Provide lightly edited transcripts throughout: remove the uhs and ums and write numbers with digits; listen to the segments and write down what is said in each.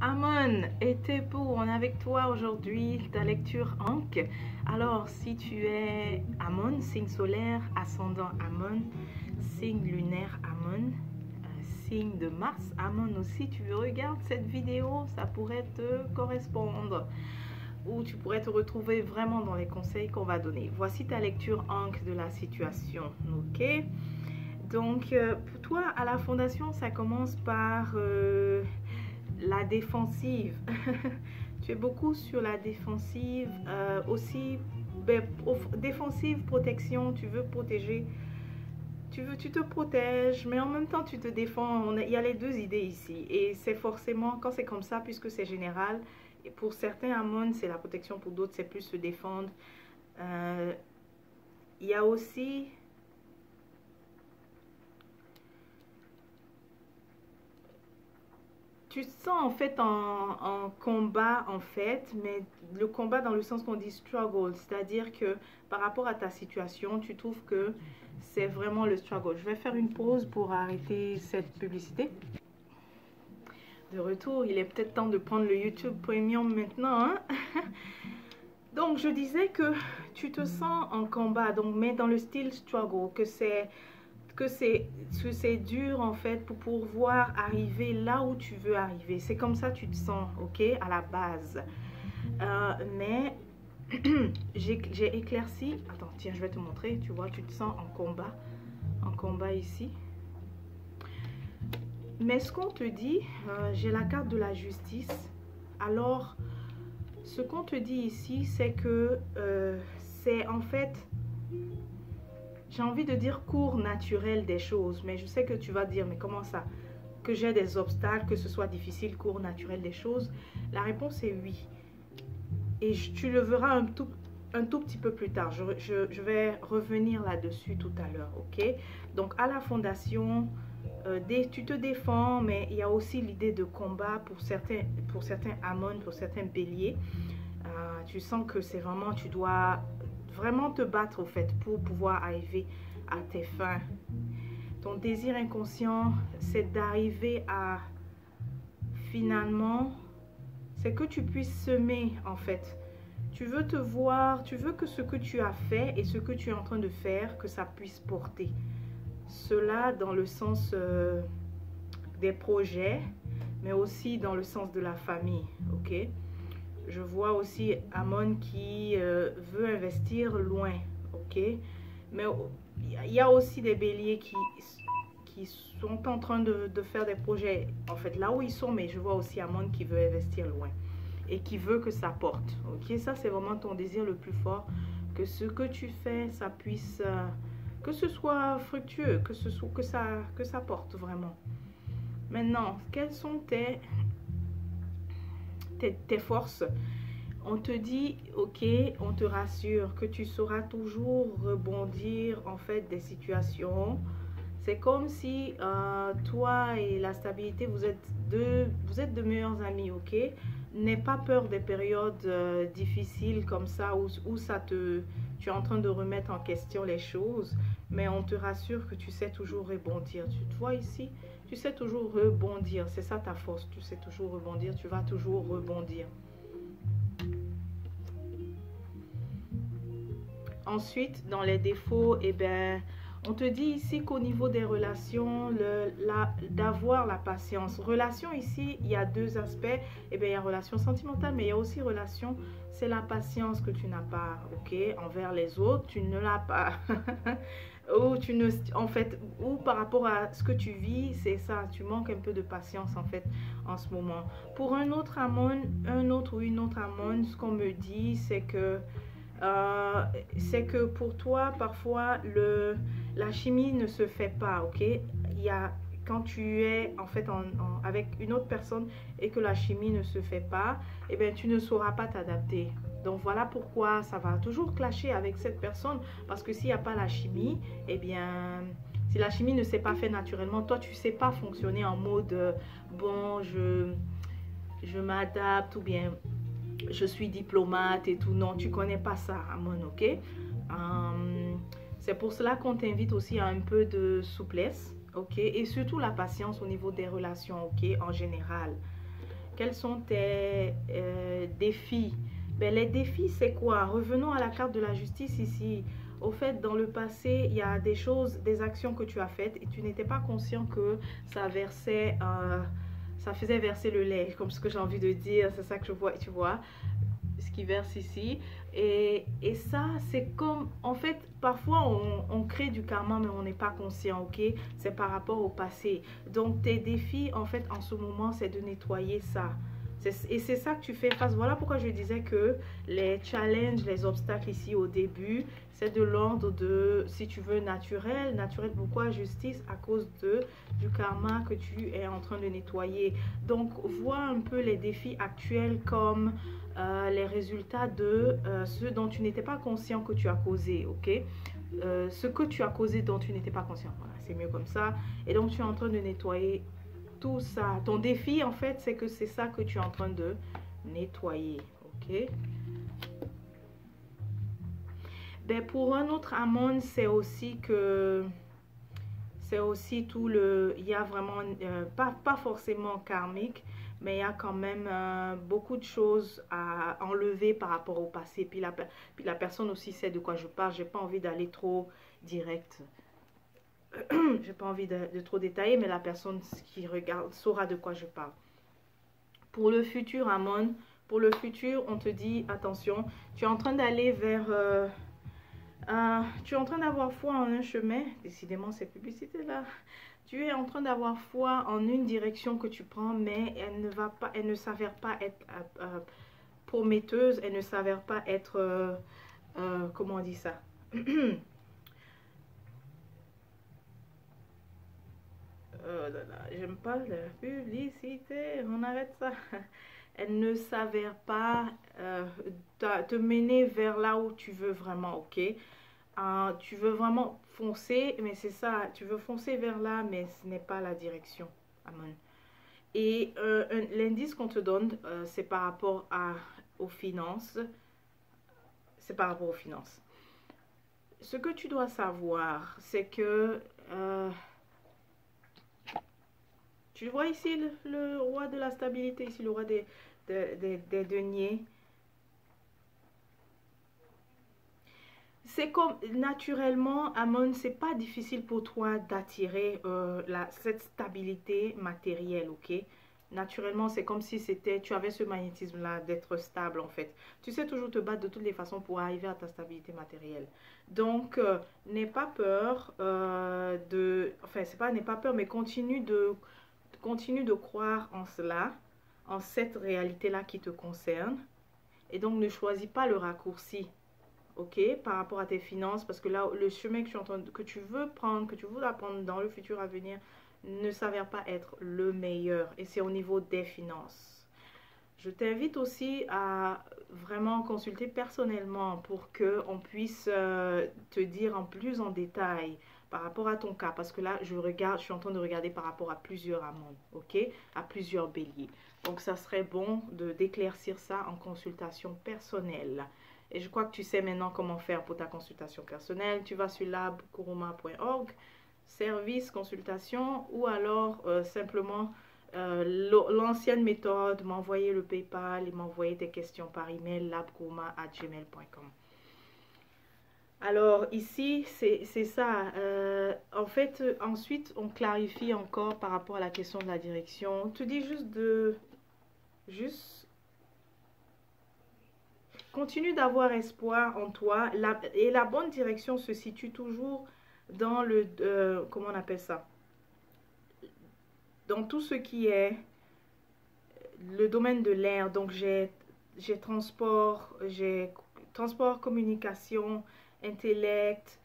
Amon et Tepou, on est avec toi aujourd'hui, ta lecture Ankh. Alors, si tu es Amon, signe solaire, ascendant Amon, signe lunaire Amon, signe de Mars Amon aussi, tu regardes cette vidéo, ça pourrait te correspondre ou tu pourrais te retrouver vraiment dans les conseils qu'on va donner. Voici ta lecture Ankh de la situation, ok? Donc, pour toi, à la fondation, ça commence par la défensive. Tu es beaucoup sur la défensive, aussi défensive, protection, tu veux protéger, tu te protèges, mais en même temps tu te défends. Il y a les deux idées ici, et c'est forcément, quand c'est comme ça, puisque c'est général, et pour certains Amon c'est la protection, pour d'autres c'est plus se défendre. Il y a aussi tu te sens en fait en combat en fait, mais le combat dans le sens qu'on dit struggle, c'est-à-dire que par rapport à ta situation, tu trouves que c'est vraiment le struggle. Je vais faire une pause pour arrêter cette publicité. De retour, il est peut-être temps de prendre le YouTube Premium maintenant, hein? Donc je disais que tu te sens en combat, donc mais dans le style struggle, que c'est dur en fait pour pouvoir arriver là où tu veux arriver. C'est comme ça tu te sens, ok, à la base. Mais j'ai éclairci. Attends, tiens, je vais te montrer. Tu vois, tu te sens en combat ici. Mais ce qu'on te dit, j'ai la carte de la justice. Alors, ce qu'on te dit ici, c'est que c'est en fait, j'ai envie de dire cours naturel des choses, mais je sais que tu vas dire, mais comment ça? Que j'ai des obstacles, que ce soit difficile, cours naturel des choses? La réponse est oui. Et tu le verras un tout petit peu plus tard. Je vais revenir là-dessus tout à l'heure, ok? Donc, à la fondation, tu te défends, mais il y a aussi l'idée de combat pour certains Amon, pour certains béliers. Tu sens que c'est vraiment, tu dois vraiment te battre au fait pour pouvoir arriver à tes fins. Ton désir inconscient, c'est d'arriver à finalement, c'est que tu puisses semer en fait. Tu veux te voir, tu veux que ce que tu as fait et ce que tu es en train de faire, que ça puisse porter. Cela dans le sens des projets, mais aussi dans le sens de la famille, ok? Je vois aussi Amon qui veut investir loin, ok? Mais il y a aussi des béliers qui sont en train de faire des projets, en fait, là où ils sont, mais je vois aussi Amon qui veut investir loin et qui veut que ça porte, ok? Ça, c'est vraiment ton désir le plus fort, que ce que tu fais, ça puisse, que ce soit fructueux, que ça porte vraiment. Maintenant, quelles sont tes forces? On te dit, ok, on te rassure que tu sauras toujours rebondir en fait des situations. C'est comme si toi et la stabilité, vous êtes de meilleurs amis, ok? N'aie pas peur des périodes difficiles comme ça où tu es en train de remettre en question les choses, mais on te rassure que tu sais toujours rebondir. Tu te vois ici? Tu sais toujours rebondir, c'est ça ta force, tu sais toujours rebondir, tu vas toujours rebondir. Ensuite, dans les défauts, eh ben, on te dit ici qu'au niveau des relations, d'avoir la patience. Relation ici, il y a deux aspects. Eh bien, il y a relation sentimentale, mais il y a aussi relation, c'est la patience que tu n'as pas, ok, envers les autres, tu ne l'as pas. Ou tu ne, en fait, ou par rapport à ce que tu vis, c'est ça, tu manques un peu de patience en fait en ce moment. Pour un autre Amon, un autre ou une autre Amon, ce qu'on me dit, c'est que pour toi, parfois, la chimie ne se fait pas, ok? Il y a, quand tu es en fait avec une autre personne et que la chimie ne se fait pas, eh bien, tu ne sauras pas t'adapter. Donc, voilà pourquoi ça va toujours clasher avec cette personne. Parce que s'il n'y a pas la chimie, eh bien, si la chimie ne s'est pas fait naturellement, toi, tu ne sais pas fonctionner en mode, bon, je m'adapte ou bien je suis diplomate et tout. Non, tu connais pas ça, Amon, ok? C'est pour cela qu'on t'invite aussi à un peu de souplesse, ok? Et surtout la patience au niveau des relations, ok? En général. Quels sont tes défis? Ben, les défis, c'est quoi? Revenons à la carte de la justice ici. Au fait, dans le passé, il y a des choses, des actions que tu as faites et tu n'étais pas conscient que ça versait, ça faisait verser le lait, comme ce que j'ai envie de dire. C'est ça que je vois, tu vois, ce qui verse ici. Et ça, c'est comme, en fait, parfois on crée du karma, mais on n'est pas conscient, ok? C'est par rapport au passé. Donc, tes défis, en fait, en ce moment, c'est de nettoyer ça. Et c'est ça que tu fais face. Voilà pourquoi je disais que les challenges, les obstacles ici au début, c'est de l'ordre de, si tu veux, naturel. Naturel, pourquoi justice? À cause du karma que tu es en train de nettoyer. Donc, vois un peu les défis actuels comme les résultats de ce dont tu n'étais pas conscient que tu as causé, ok? Ce que tu as causé dont tu n'étais pas conscient. Voilà, c'est mieux comme ça. Et donc, tu es en train de nettoyer tout ça. Ton défi, en fait, c'est que c'est ça que tu es en train de nettoyer, ok? Ben, pour un autre Amon, c'est aussi que c'est aussi tout le, il y a vraiment, pas forcément karmique, mais il y a quand même beaucoup de choses à enlever par rapport au passé. Puis la personne aussi sait de quoi je parle. J'ai pas envie d'aller trop direct. J'ai pas envie de trop détailler, mais la personne qui regarde saura de quoi je parle. Pour le futur, Amon, pour le futur, on te dit, attention, tu es en train d'aller vers... tu es en train d'avoir foi en un chemin. Décidément, cette publicité-là. Tu es en train d'avoir foi en une direction que tu prends, mais elle ne s'avère pas être prometteuse. Elle ne s'avère pas être... comment on dit ça? J'aime pas la publicité, on arrête ça. Elle ne s'avère pas te mener vers là où tu veux vraiment, ok? Tu veux vraiment foncer, mais c'est ça, tu veux foncer vers là, mais ce n'est pas la direction. Amen. Et l'indice qu'on te donne, c'est par rapport aux finances. C'est par rapport aux finances. Ce que tu dois savoir, c'est que... tu vois ici le roi de la stabilité, ici le roi des deniers. C'est comme naturellement, Amon, c'est pas difficile pour toi d'attirer cette stabilité matérielle, ok? Naturellement, c'est comme si tu avais ce magnétisme-là d'être stable en fait. Tu sais toujours te battre de toutes les façons pour arriver à ta stabilité matérielle. Donc, n'aie pas peur enfin, c'est pas n'aie pas peur, mais continue de croire en cela, en cette réalité-là qui te concerne. Et donc, ne choisis pas le raccourci, ok, par rapport à tes finances, parce que là, le chemin que tu veux prendre, que tu voudras prendre dans le futur à venir, ne s'avère pas être le meilleur. Et c'est au niveau des finances. Je t'invite aussi à vraiment consulter personnellement pour qu'on puisse te dire en plus en détail par rapport à ton cas. Parce que là, je suis en train de regarder par rapport à plusieurs amandes, ok? À plusieurs béliers. Donc, ça serait bon d'éclaircir ça en consultation personnelle. Et je crois que tu sais maintenant comment faire pour ta consultation personnelle. Tu vas sur labkuruma.org, service, consultation, ou alors simplement l'ancienne méthode, m'envoyer le PayPal et m'envoyer tes questions par email labkuruma@gmail.com. Alors ici, c'est ça. En fait, ensuite, on clarifie encore par rapport à la question de la direction. On te dit juste continue d'avoir espoir en toi. Et la bonne direction se situe toujours dans comment on appelle ça? Dans tout ce qui est le domaine de l'air. Donc, j'ai transport, communication, intellect,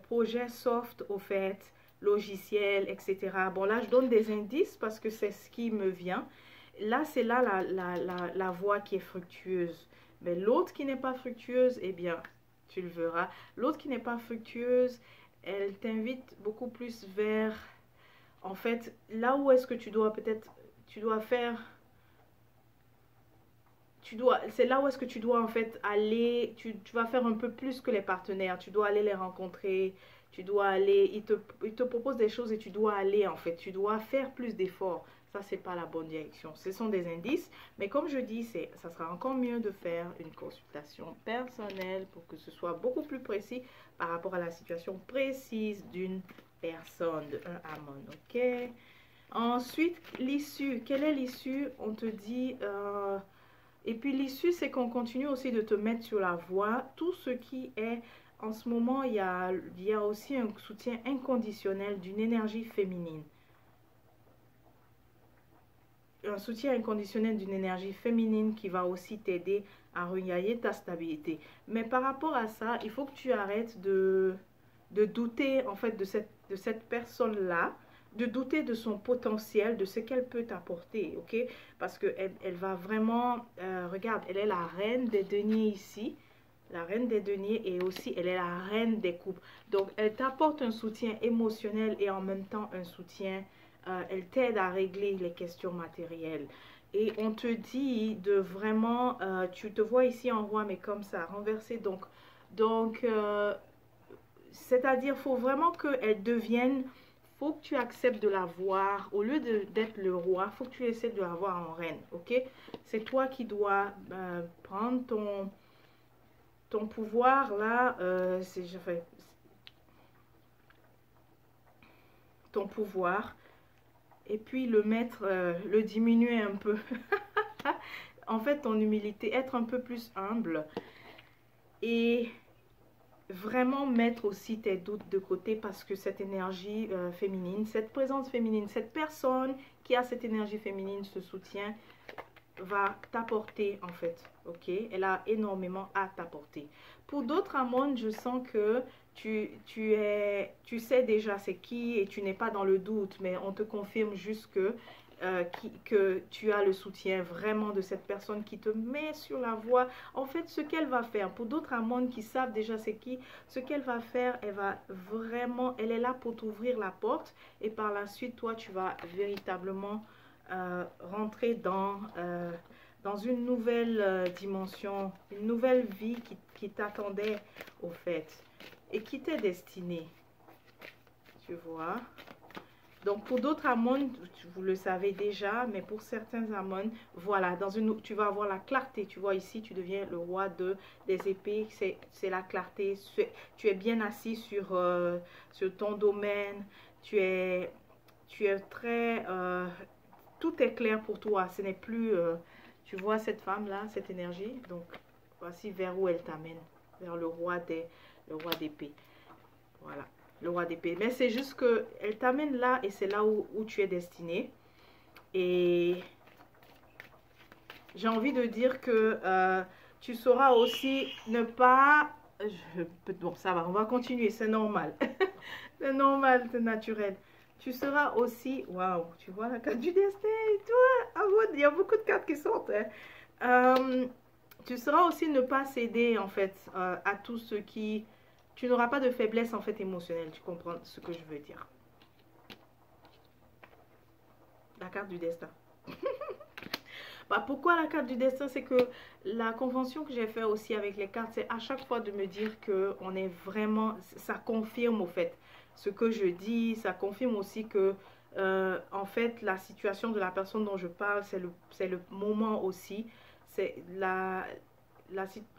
projet soft au fait, logiciel, etc. Bon, là, je donne des indices parce que c'est ce qui me vient. Là, c'est là la voie qui est fructueuse. Mais l'autre qui n'est pas fructueuse, eh bien, tu le verras. L'autre qui n'est pas fructueuse, elle t'invite beaucoup plus vers, en fait, là où est-ce que tu dois peut-être, c'est là où est-ce que tu dois en fait aller, tu vas faire un peu plus que les partenaires, tu dois aller les rencontrer, tu dois aller, ils te proposent des choses et tu dois aller en fait, tu dois faire plus d'efforts. ça c'est pas la bonne direction. Ce sont des indices, mais comme je dis, ça sera encore mieux de faire une consultation personnelle pour que ce soit beaucoup plus précis par rapport à la situation précise d'une personne, de un Amon, ok? Ensuite, l'issue. Quelle est l'issue? On te dit... et puis l'issue, c'est qu'on continue aussi de te mettre sur la voie. Tout ce qui est... En ce moment, il y a aussi un soutien inconditionnel d'une énergie féminine. Un soutien inconditionnel d'une énergie féminine qui va aussi t'aider à regagner ta stabilité. Mais par rapport à ça, il faut que tu arrêtes de douter en fait de cette personne-là, de douter de son potentiel, de ce qu'elle peut t'apporter, ok? Parce qu'elle elle va vraiment, regarde, elle est la reine des deniers ici, la reine des deniers, et aussi elle est la reine des coupes. Donc elle t'apporte un soutien émotionnel et en même temps un soutien, elle t'aide à régler les questions matérielles. Et on te dit de vraiment, tu te vois ici en roi, mais comme ça, renversé. Donc c'est-à-dire, faut vraiment qu'elle devienne, faut que tu acceptes de la voir, au lieu d'être le roi, faut que tu essaies de la voir en reine, ok? C'est toi qui dois prendre ton pouvoir là, ton pouvoir, et puis le mettre, le diminuer un peu. En fait, ton humilité, être un peu plus humble et vraiment mettre aussi tes doutes de côté, parce que cette énergie féminine, cette présence féminine, cette personne qui a cette énergie féminine, ce soutien, va t'apporter en fait, ok? Elle a énormément à t'apporter. Pour d'autres Amon, je sens que tu sais déjà c'est qui et tu n'es pas dans le doute, mais on te confirme juste que tu as le soutien vraiment de cette personne qui te met sur la voie. En fait, ce qu'elle va faire, pour d'autres Amon qui savent déjà c'est qui, ce qu'elle va faire, elle va vraiment, elle est là pour t'ouvrir la porte, et par la suite, toi, tu vas véritablement rentrer dans une nouvelle dimension, une nouvelle vie qui t'attendait au fait et qui t'est destinée, tu vois. Donc pour d'autres Amon, vous le savez déjà, mais pour certains Amon, voilà, tu vas avoir la clarté. Tu vois ici, tu deviens le roi des épées, c'est la clarté. Tu es bien assis sur ton domaine, tu es très... tout est clair pour toi. Ce n'est plus... tu vois cette femme-là, cette énergie. Donc, voici vers où elle t'amène. Vers le roi d'épée. Voilà, le roi d'épée. Mais c'est juste que elle t'amène là, et c'est là où tu es destiné. Et j'ai envie de dire que tu sauras aussi ne pas... bon, ça va, on va continuer, c'est normal. C'est normal, c'est naturel. Tu seras aussi... Waouh, tu vois la carte du destin et tout. Ah bon, il y a beaucoup de cartes qui sortent. Hein. Tu seras aussi ne pas céder, en fait, à tout ce qui... Tu n'auras pas de faiblesse, en fait, émotionnelle. Tu comprends ce que je veux dire. La carte du destin. Bah, pourquoi la carte du destin? C'est que la convention que j'ai fait aussi avec les cartes, c'est à chaque fois de me dire que on est vraiment... Ça confirme, au fait, ce que je dis. Ça confirme aussi que, en fait, la situation de la personne dont je parle, c'est le moment aussi. C'est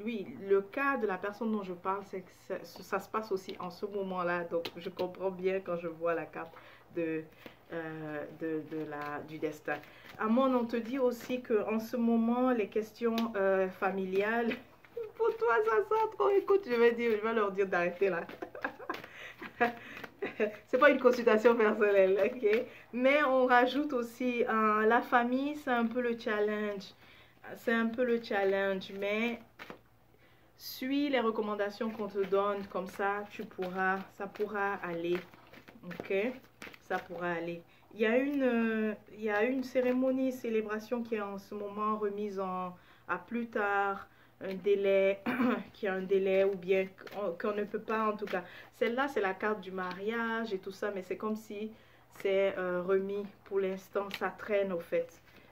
oui, le cas de la personne dont je parle, c'est que ça se passe aussi en ce moment-là. Donc, je comprends bien quand je vois la carte du destin. Amon, on te dit aussi qu'en ce moment, les questions familiales, pour toi, ça sent trop. Écoute, je vais leur dire d'arrêter là. C'est pas une consultation personnelle, ok? Mais on rajoute aussi la famille, c'est un peu le challenge. C'est un peu le challenge, mais suis les recommandations qu'on te donne, comme ça, ça pourra aller, ok? Ça pourra aller. Il y a une cérémonie, célébration qui est en ce moment remise à plus tard, un délai, qui a un délai, ou bien qu'on ne peut pas, en tout cas. Celle-là, c'est la carte du mariage et tout ça, mais c'est comme si c'est remis pour l'instant, ça traîne au fait.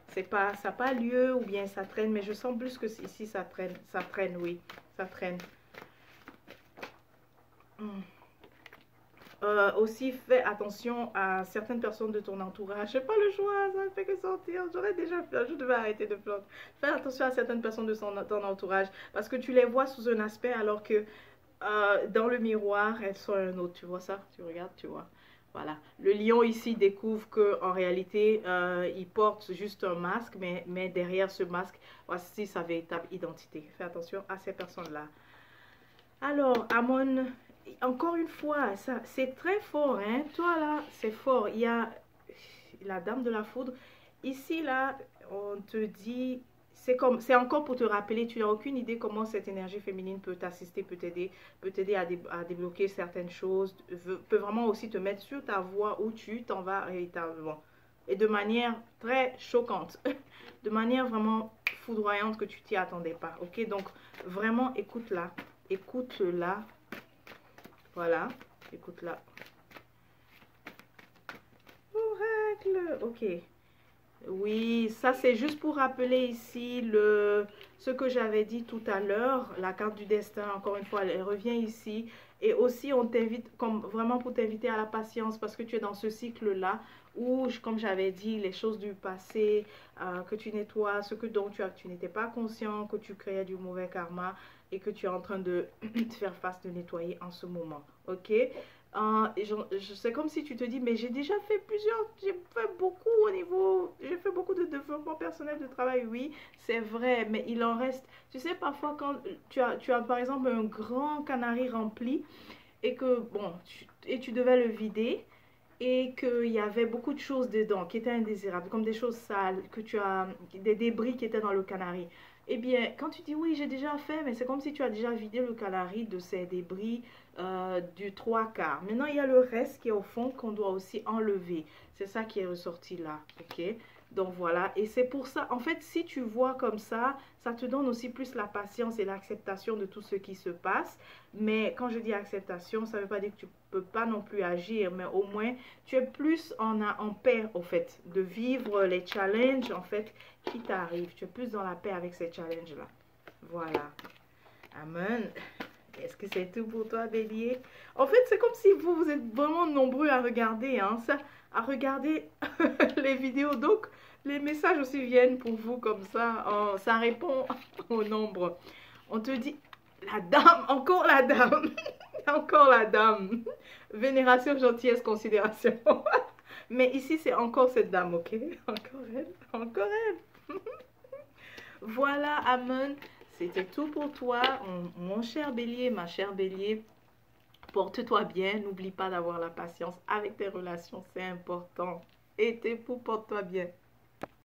Ça n'a pas lieu, ou bien ça traîne, mais je sens plus que ici, ça traîne, oui, ça traîne. Aussi, fais attention à certaines personnes de ton entourage. J'ai pas le choix, ça ne fait que sortir. J'aurais déjà fait, je devais arrêter de pleurer. Fais attention à certaines personnes de ton entourage parce que tu les vois sous un aspect alors que dans le miroir, elles sont un autre. Tu vois ça? Tu regardes, tu vois. Voilà. Le lion ici découvre que en réalité, il porte juste un masque, mais derrière ce masque, voici sa véritable identité. Fais attention à ces personnes-là. Alors, Amon, encore une fois, ça, c'est très fort, hein. Toi, là, c'est fort. Il y a la dame de la foudre. Ici, là, on te dit, c'est encore pour te rappeler, tu n'as aucune idée comment cette énergie féminine peut t'assister, peut t'aider à débloquer certaines choses, peut vraiment aussi te mettre sur ta voie où tu t'en vas véritablement. Et de manière très choquante, de manière vraiment foudroyante que tu t'y attendais pas, ok? Donc, vraiment, écoute-la. Écoute-la. Voilà. Écoute-la. Oracle. Ok. Oui, ça c'est juste pour rappeler ici ce que j'avais dit tout à l'heure. La carte du destin, encore une fois, elle revient ici. Et aussi, on t'invite, comme vraiment pour t'inviter à la patience, parce que tu es dans ce cycle-là où, comme j'avais dit, les choses du passé, que tu nettoies, ce que dont tu n'étais pas conscient, que tu créais du mauvais karma et que tu es en train de te faire face, de nettoyer en ce moment. Ok? C'est comme si tu te dis, mais j'ai déjà fait j'ai fait beaucoup j'ai fait beaucoup de développement personnel, de travail, oui, c'est vrai, mais il en reste, tu sais, parfois quand tu as par exemple un grand canari rempli et que, bon, tu devais le vider et qu'il y avait beaucoup de choses dedans qui étaient indésirables, comme des choses sales, des débris qui étaient dans le canari. Eh bien, quand tu dis oui, j'ai déjà fait, mais c'est comme si tu as déjà vidé le canari de ces débris du trois quarts. Maintenant, il y a le reste qui est au fond qu'on doit aussi enlever. C'est ça qui est ressorti là, ok? Donc voilà, et c'est pour ça, en fait, si tu vois comme ça te donne aussi plus la patience et l'acceptation de tout ce qui se passe. Mais quand je dis acceptation, ça ne veut pas dire que tu peux pas non plus agir, mais au moins, tu es plus en paix, au fait, de vivre les challenges, en fait, qui t'arrivent. Tu es plus dans la paix avec ces challenges-là. Voilà. Amen. Est-ce que c'est tout pour toi, Bélier? En fait, c'est comme si vous êtes vraiment nombreux à regarder, hein, ça, à regarder les vidéos. Donc, les messages aussi viennent pour vous comme ça. Oh, ça répond au nombre. On te dit, la dame, encore la dame, encore la dame. Vénération, gentillesse, considération. Mais ici, c'est encore cette dame, ok? Encore elle, encore elle. Voilà, Amen. C'était tout pour toi, mon cher bélier, ma chère bélier. Porte-toi bien, n'oublie pas d'avoir la patience avec tes relations, c'est important. Et tes poux, porte-toi bien.